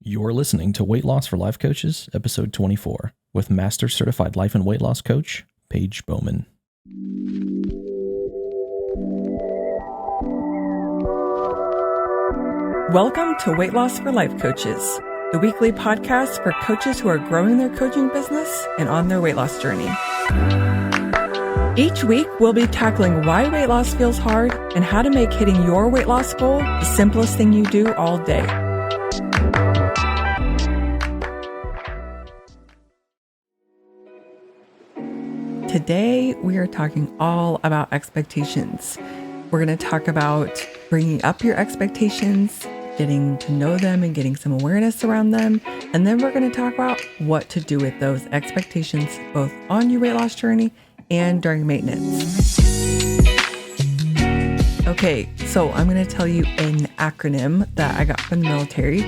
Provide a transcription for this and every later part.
You're listening to Weight Loss for Life Coaches, episode 24, with Master Certified Life and Weight Loss Coach, Paige Bowman. Welcome to Weight Loss for Life Coaches, the weekly podcast for coaches who are growing their coaching business and on their weight loss journey. Each week, we'll be tackling why weight loss feels hard and how to make hitting your weight loss goal the simplest thing you do all day. Today, we are talking all about expectations. We're going to talk about bringing up your expectations, getting to know them and getting some awareness around them. And then we're going to talk about what to do with those expectations, both on your weight loss journey and during maintenance. Okay, so I'm going to tell you an acronym that I got from the military.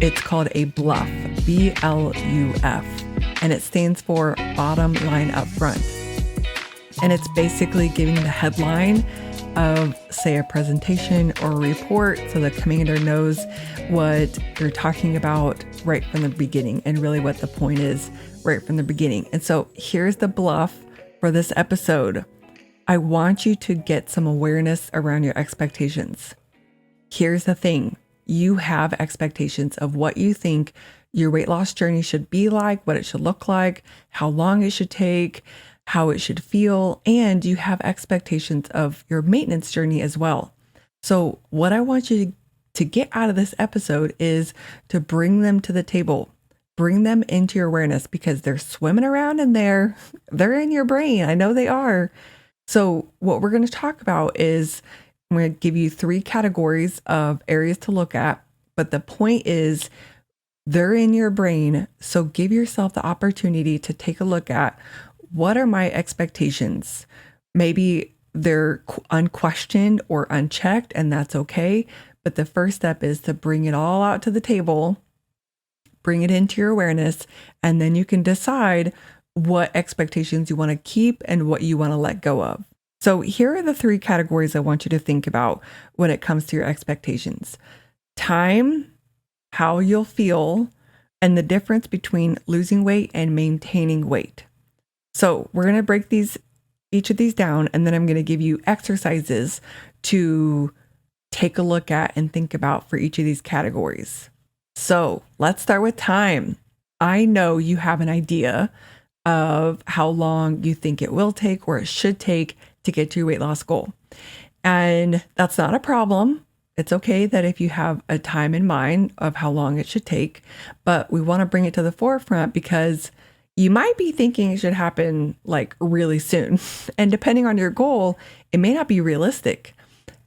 It's called a BLUF, B-L-U-F, and it stands for bottom line up front. And it's basically giving the headline of, say, a presentation or a report so the commander knows what you're talking about right from the beginning and really what the point is right from the beginning. And so here's the BLUF for this episode. I want you to get some awareness around your expectations. Here's the thing. You have expectations of what you think your weight loss journey should be like, what it should look like, how long it should take, how it should feel, and you have expectations of your maintenance journey as well. So what I want you to get out of this episode is to bring them to the table, bring them into your awareness because they're swimming around in there. They're in your brain. I know they are. So what we're going to talk about is I'm going to give you 3 categories of areas to look at, but the point is they're in your brain. So give yourself the opportunity to take a look at what are my expectations? Maybe they're unquestioned or unchecked, and that's okay. But the first step is to bring it all out to the table, bring it into your awareness, and then you can decide what expectations you want to keep and what you want to let go of. So here are the 3 categories I want you to think about when it comes to your expectations. Time, how you'll feel, and the difference between losing weight and maintaining weight. So we're going to break each of these down, and then I'm going to give you exercises to take a look at and think about for each of these categories. So let's start with time. I know you have an idea of how long you think it will take or it should take to get to your weight loss goal. And that's not a problem. It's okay that if you have a time in mind of how long it should take, but we want to bring it to the forefront because you might be thinking it should happen like really soon. And depending on your goal, it may not be realistic.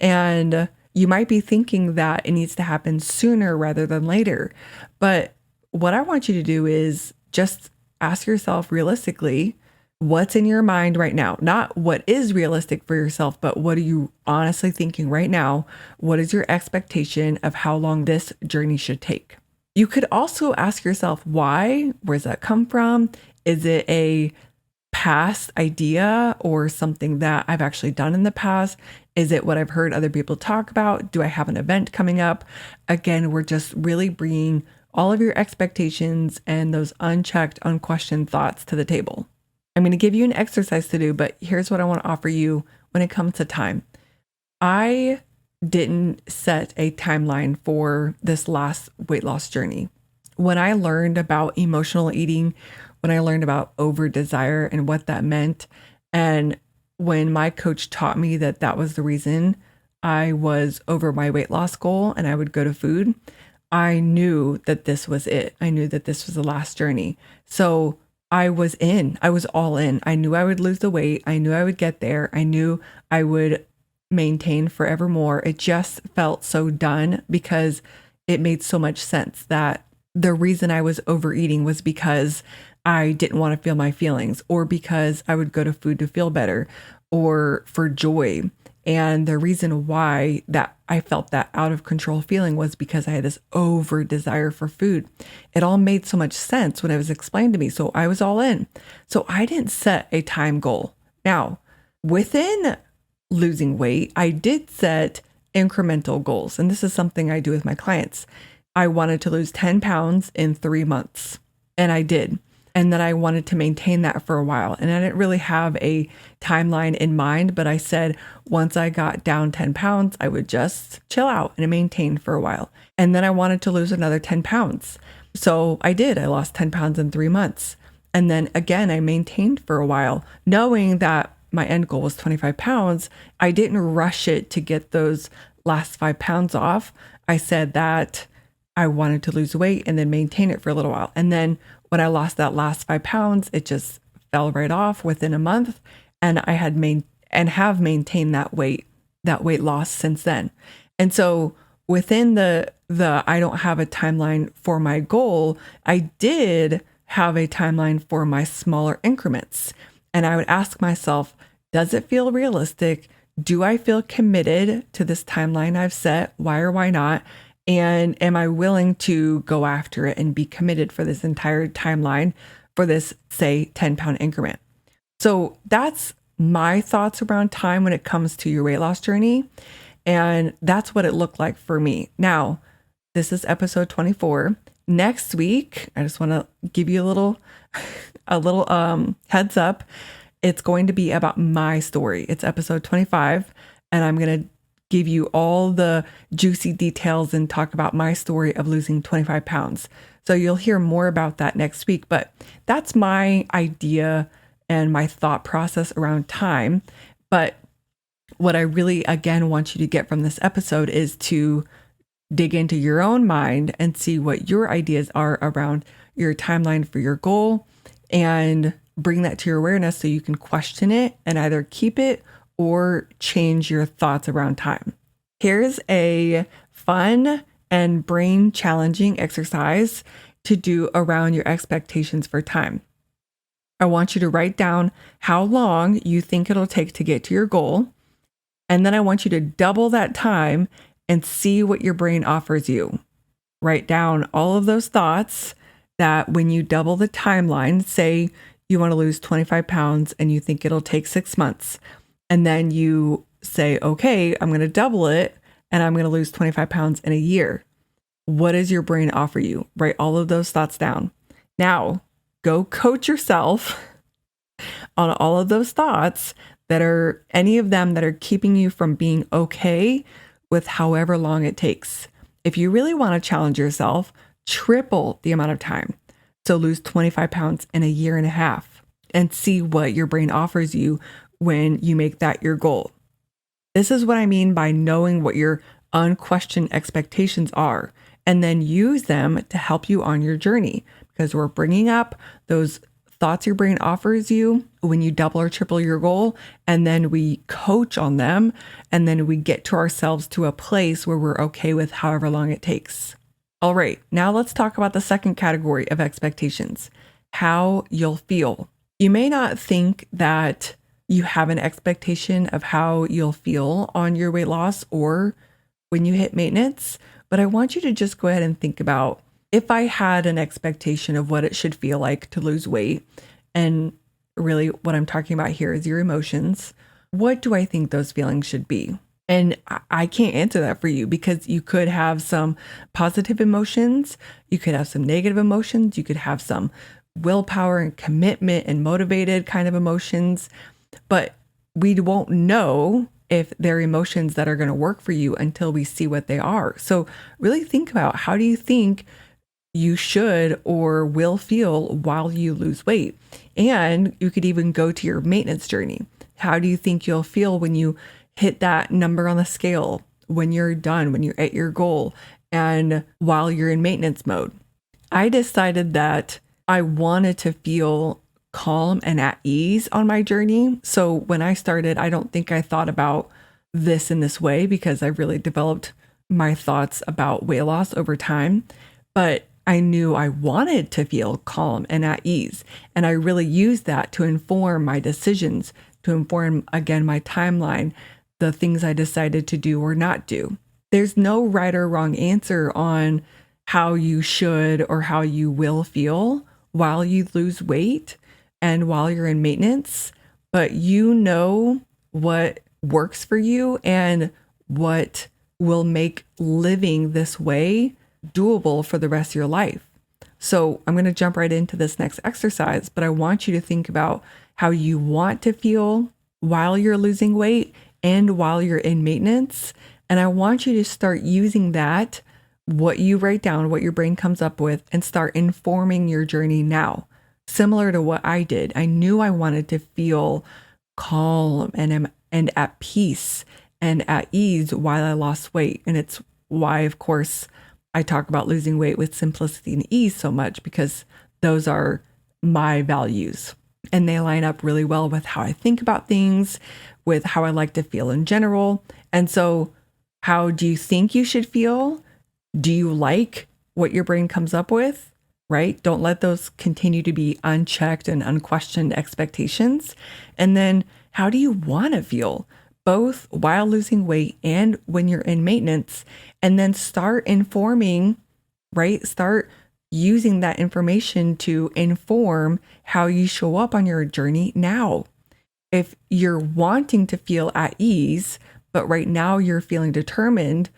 And you might be thinking that it needs to happen sooner rather than later. But what I want you to do is just ask yourself realistically, what's in your mind right now? Not what is realistic for yourself, but what are you honestly thinking right now? What is your expectation of how long this journey should take? You could also ask yourself why. Where does that come from? Is it a past idea or something that I've actually done in the past? Is it what I've heard other people talk about? Do I have an event coming up? Again, we're just really bringing all of your expectations and those unchecked, unquestioned thoughts to the table. I'm going to give you an exercise to do, but here's what I want to offer you when it comes to time. I didn't set a timeline for this last weight loss journey. When I learned about emotional eating, when I learned about over desire and what that meant, and when my coach taught me that that was the reason I was over my weight loss goal and I would go to food, I knew that this was it. I knew that this was the last journey. So I was all in. I knew I would lose the weight. I knew I would get there. I knew I would maintain forevermore. It just felt so done because it made so much sense that the reason I was overeating was because I didn't want to feel my feelings or because I would go to food to feel better or for joy. And the reason why that I felt that out of control feeling was because I had this over desire for food. It all made so much sense when it was explained to me. So I was all in. So I didn't set a time goal. Now, within losing weight, I did set incremental goals. And this is something I do with my clients. I wanted to lose 10 pounds in 3 months, and I did. And then I wanted to maintain that for a while. And I didn't really have a timeline in mind, but I said once I got down 10 pounds, I would just chill out and maintain for a while. And then I wanted to lose another 10 pounds. So I did. I lost 10 pounds in 3 months. And then again, I maintained for a while, knowing that my end goal was 25 pounds. I didn't rush it to get those last 5 pounds off. I said that I wanted to lose weight and then maintain it for a little while. And then when I lost that last 5 pounds, it just fell right off within a month. And I had have maintained that weight loss since then. And so within the I don't have a timeline for my goal, I did have a timeline for my smaller increments. And I would ask myself, does it feel realistic? Do I feel committed to this timeline I've set? Why or why not? And am I willing to go after it and be committed for this entire timeline for this, say, 10-pound increment? So that's my thoughts around time when it comes to your weight loss journey. And that's what it looked like for me. Now, this is episode 24. Next week, I just want to give you a little heads up. It's going to be about my story. It's episode 25, and I'm going to give you all the juicy details and talk about my story of losing 25 pounds. So you'll hear more about that next week, but that's my idea and my thought process around time. But what I really, again, want you to get from this episode is to dig into your own mind and see what your ideas are around your timeline for your goal and bring that to your awareness so you can question it and either keep it or change your thoughts around time. Here's a fun and brain challenging exercise to do around your expectations for time. I want you to write down how long you think it'll take to get to your goal. And then I want you to double that time and see what your brain offers you. Write down all of those thoughts that when you double the timeline, say you want to lose 25 pounds and you think it'll take 6 months. And then you say, okay, I'm going to double it and I'm going to lose 25 pounds in a year. What does your brain offer you? Write all of those thoughts down. Now, go coach yourself on all of those thoughts that are any of them that are keeping you from being okay with however long it takes. If you really want to challenge yourself, triple the amount of time. So lose 25 pounds in a year and a half and see what your brain offers you when you make that your goal. This is what I mean by knowing what your unquestioned expectations are and then use them to help you on your journey, because we're bringing up those thoughts your brain offers you when you double or triple your goal, and then we coach on them, and then we get to ourselves to a place where we're okay with however long it takes. All right, now let's talk about the second category of expectations, how you'll feel. You may not think that you have an expectation of how you'll feel on your weight loss or when you hit maintenance, but I want you to just go ahead and think about, if I had an expectation of what it should feel like to lose weight, and really what I'm talking about here is your emotions, what do I think those feelings should be? And I can't answer that for you, because you could have some positive emotions, you could have some negative emotions, you could have some willpower and commitment and motivated kind of emotions, but we won't know if they're emotions that are going to work for you until we see what they are. So really think about, how do you think you should or will feel while you lose weight? And you could even go to your maintenance journey. How do you think you'll feel when you hit that number on the scale, when you're done, when you're at your goal, and while you're in maintenance mode? I decided that I wanted to feel calm and at ease on my journey. So when I started, I don't think I thought about this in this way, because I really developed my thoughts about weight loss over time. But I knew I wanted to feel calm and at ease. And I really used that to inform my decisions, to inform, again, my timeline, the things I decided to do or not do. There's no right or wrong answer on how you should or how you will feel while you lose weight and while you're in maintenance, but you know what works for you and what will make living this way doable for the rest of your life. So I'm going to jump right into this next exercise, but I want you to think about how you want to feel while you're losing weight and while you're in maintenance. And I want you to start using that, what you write down, what your brain comes up with, and start informing your journey now. Similar to what I did. I knew I wanted to feel calm and at peace and at ease while I lost weight. And it's why, of course, I talk about losing weight with simplicity and ease so much, because those are my values. And they line up really well with how I think about things, with how I like to feel in general. And so, how do you think you should feel? Do you like what your brain comes up with? Right? Don't let those continue to be unchecked and unquestioned expectations. And then, how do you want to feel, both while losing weight and when you're in maintenance? And then start informing, right? Start using that information to inform how you show up on your journey now. If you're wanting to feel at ease, but right now you're feeling determined,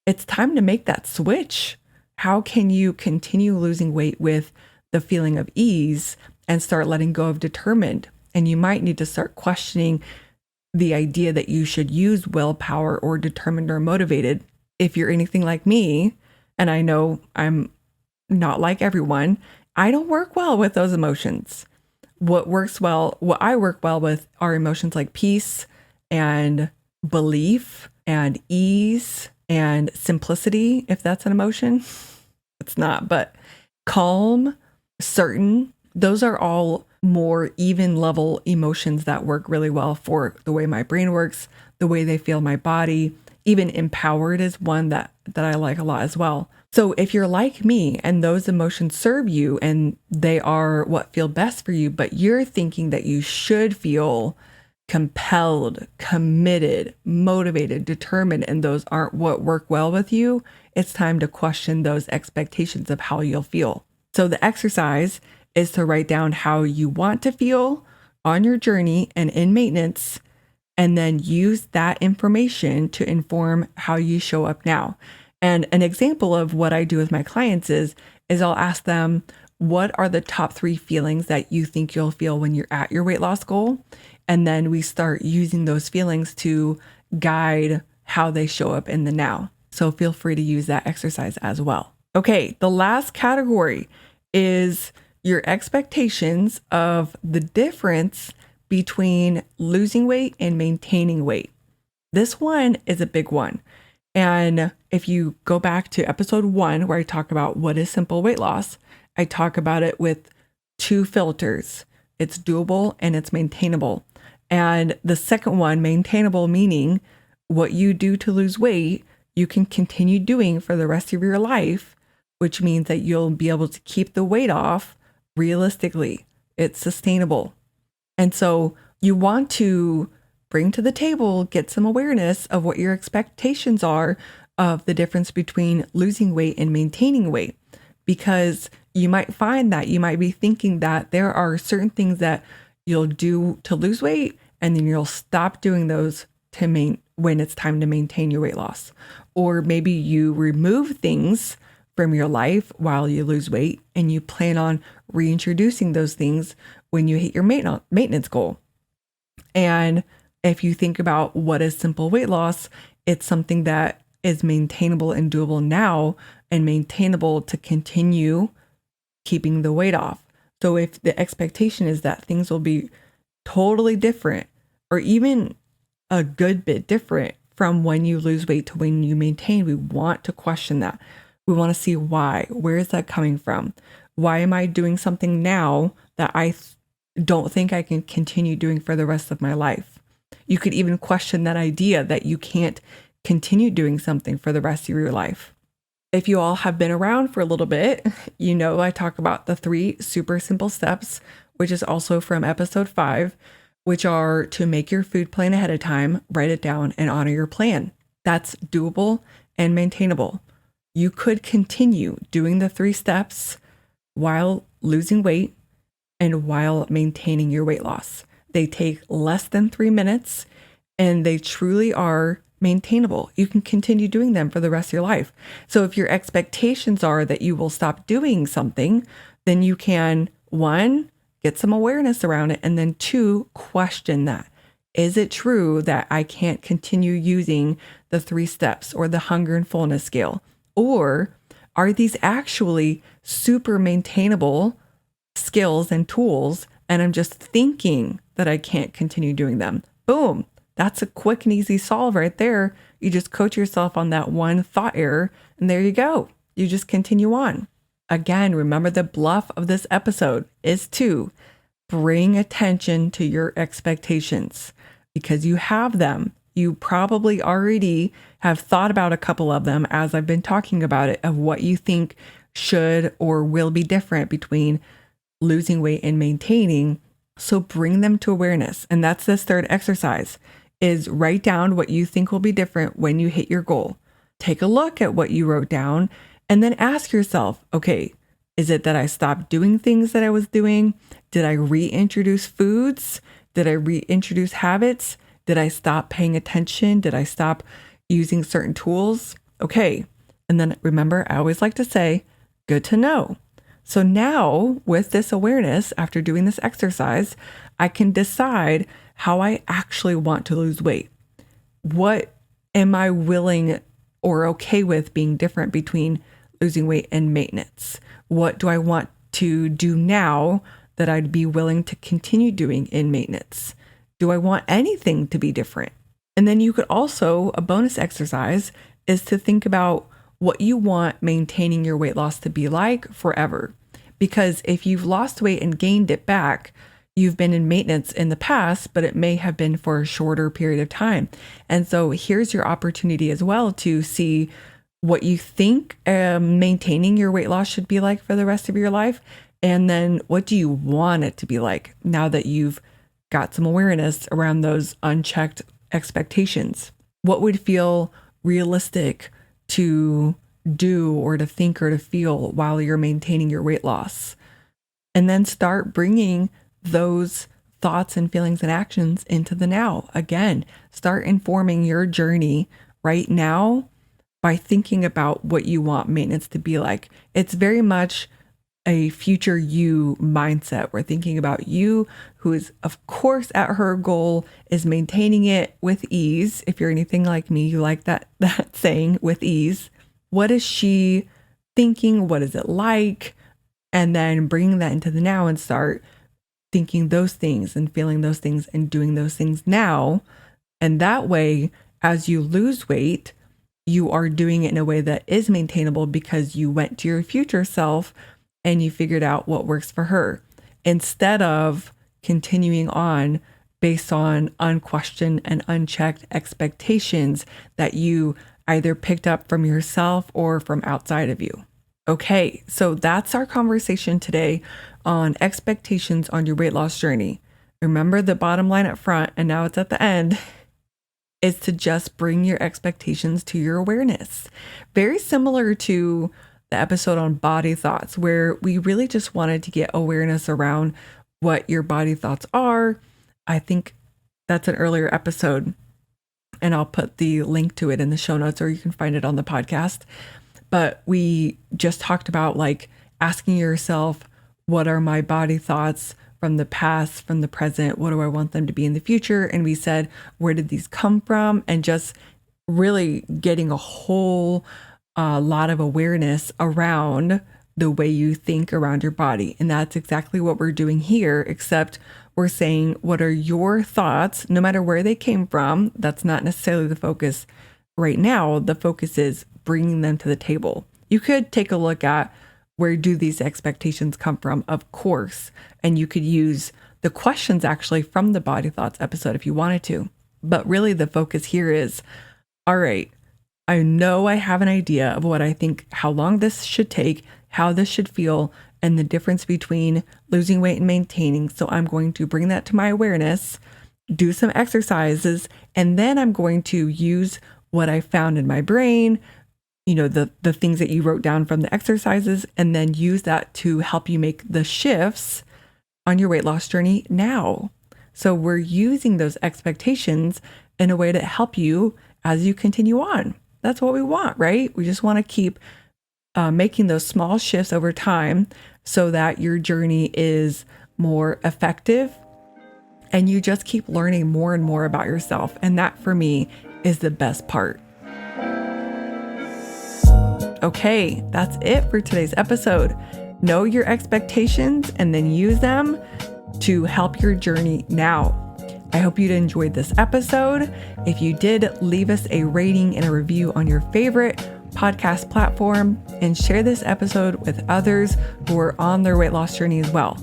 it's time to make that switch. How can you continue losing weight with the feeling of ease and start letting go of determined? And you might need to start questioning the idea that you should use willpower or determined or motivated. If you're anything like me, and I know I'm not like everyone, I don't work well with those emotions. What I work well with are emotions like peace and belief and ease and simplicity, if that's an emotion. It's not, but calm, certain, those are all more even level emotions that work really well for the way my brain works, the way they feel my body. Even empowered is one that I like a lot as well. So if you're like me and those emotions serve you and they are what feel best for you, but you're thinking that you should feel compelled, committed, motivated, determined, and those aren't what work well with you, it's time to question those expectations of how you'll feel. So the exercise is to write down how you want to feel on your journey and in maintenance, and then use that information to inform how you show up now. And an example of what I do with my clients is I'll ask them, what are the top 3 feelings that you think you'll feel when you're at your weight loss goal? And then we start using those feelings to guide how they show up in the now. So feel free to use that exercise as well. Okay, the last category is your expectations of the difference between losing weight and maintaining weight. This one is a big one. And if you go back to episode 1, where I talk about what is simple weight loss, I talk about it with 2 filters. It's doable and it's maintainable. And the second one, maintainable, meaning what you do to lose weight, you can continue doing for the rest of your life, which means that you'll be able to keep the weight off realistically. It's sustainable. And so you want to bring to the table, get some awareness of what your expectations are of the difference between losing weight and maintaining weight, because you might find that you might be thinking that there are certain things that you'll do to lose weight, and then you'll stop doing those when it's time to maintain your weight loss. Or maybe you remove things from your life while you lose weight, and you plan on reintroducing those things when you hit your maintenance goal. And if you think about what is simple weight loss, it's something that is maintainable and doable now, and maintainable to continue keeping the weight off. So if the expectation is that things will be totally different, or even a good bit different from when you lose weight to when you maintain, we want to question that. We want to see why. Where is that coming from? Why am I doing something now that I don't think I can continue doing for the rest of my life? You could even question that idea that you can't continue doing something for the rest of your life. If you all have been around for a little bit, you know I talk about the 3 super simple steps, which is also from episode 5, which are to make your food plan ahead of time, write it down, and honor your plan. That's doable and maintainable. You could continue doing the 3 steps while losing weight and while maintaining your weight loss. They take less than 3 minutes, and they truly are maintainable. You can continue doing them for the rest of your life. So if your expectations are that you will stop doing something, then you can, one, get some awareness around it, and then two, question that. Is it true that I can't continue using the 3 steps or the hunger and fullness scale? Or are these actually super maintainable skills and tools, and I'm just thinking that I can't continue doing them? Boom. That's a quick and easy solve right there. You just coach yourself on that one thought error, and there you go. You just continue on. Again, remember the bluff of this episode is to bring attention to your expectations because you have them. You probably already have thought about a couple of them as I've been talking about it, of what you think should or will be different between losing weight and maintaining. So bring them to awareness. And that's this third exercise, is write down what you think will be different when you hit your goal. Take a look at what you wrote down and then ask yourself, okay, is it that I stopped doing things that I was doing? Did I reintroduce foods? Did I reintroduce habits? Did I stop paying attention? Did I stop using certain tools? Okay. And then remember, I always like to say, good to know. So now with this awareness, after doing this exercise, I can decide how I actually want to lose weight. What am I willing or okay with being different between losing weight and maintenance? What do I want to do now that I'd be willing to continue doing in maintenance? Do I want anything to be different? And then you could also, a bonus exercise is to think about what you want maintaining your weight loss to be like forever. Because if you've lost weight and gained it back, you've been in maintenance in the past, but it may have been for a shorter period of time. And so here's your opportunity as well to see what you think maintaining your weight loss should be like for the rest of your life. And then what do you want it to be like now that you've got some awareness around those unchecked expectations? What would feel realistic to do or to think or to feel while you're maintaining your weight loss? And then start bringing those thoughts and feelings and actions into the now. Again, start informing your journey right now by thinking about what you want maintenance to be like. It's very much a future you mindset. We're thinking about you, who is, of course, at her goal is maintaining it with ease. If you're anything like me, you like that saying, with ease. What is she thinking? What is it like? And then bringing that into the now and start thinking those things and feeling those things and doing those things now. And that way, as you lose weight, you are doing it in a way that is maintainable because you went to your future self and you figured out what works for her, instead of continuing on based on unquestioned and unchecked expectations that you either picked up from yourself or from outside of you. Okay, so that's our conversation today on expectations on your weight loss journey. Remember, the bottom line up front, and now it's at the end, is to just bring your expectations to your awareness. Very similar to the episode on body thoughts, where we really just wanted to get awareness around what your body thoughts are. I think that's an earlier episode, and I'll put the link to it in the show notes, or you can find it on the podcast. But we just talked about like asking yourself, what are my body thoughts from the past, from the present? What do I want them to be in the future? And we said, where did these come from? And just really getting a whole lot of awareness around the way you think around your body. And that's exactly what we're doing here, except we're saying, what are your thoughts, no matter where they came from? That's not necessarily the focus right now. The focus is bringing them to the table. You could take a look at, where do these expectations come from? Of course. And you could use the questions actually from the body thoughts episode if you wanted to. But really the focus here is, all right, I know I have an idea of what I think, how long this should take, how this should feel, and the difference between losing weight and maintaining. So I'm going to bring that to my awareness, do some exercises, and then I'm going to use what I found in my brain, you know, the things that you wrote down from the exercises, and then use that to help you make the shifts on your weight loss journey now. So we're using those expectations in a way to help you as you continue on. That's what we want, right? We just want to keep making those small shifts over time so that your journey is more effective and you just keep learning more and more about yourself. And that for me is the best part. Okay, that's it for today's episode. Know your expectations and then use them to help your journey now. I hope you enjoyed this episode. If you did, leave us a rating and a review on your favorite podcast platform and share this episode with others who are on their weight loss journey as well.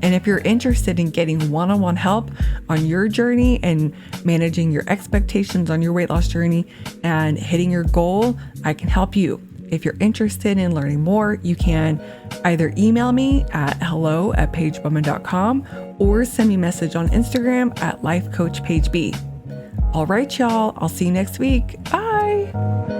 And if you're interested in getting one-on-one help on your journey and managing your expectations on your weight loss journey and hitting your goal, I can help you. If you're interested in learning more, you can either email me at hello@pagebowman.com or send me a message on Instagram at lifecoachpageb. All right, y'all. I'll see you next week. Bye.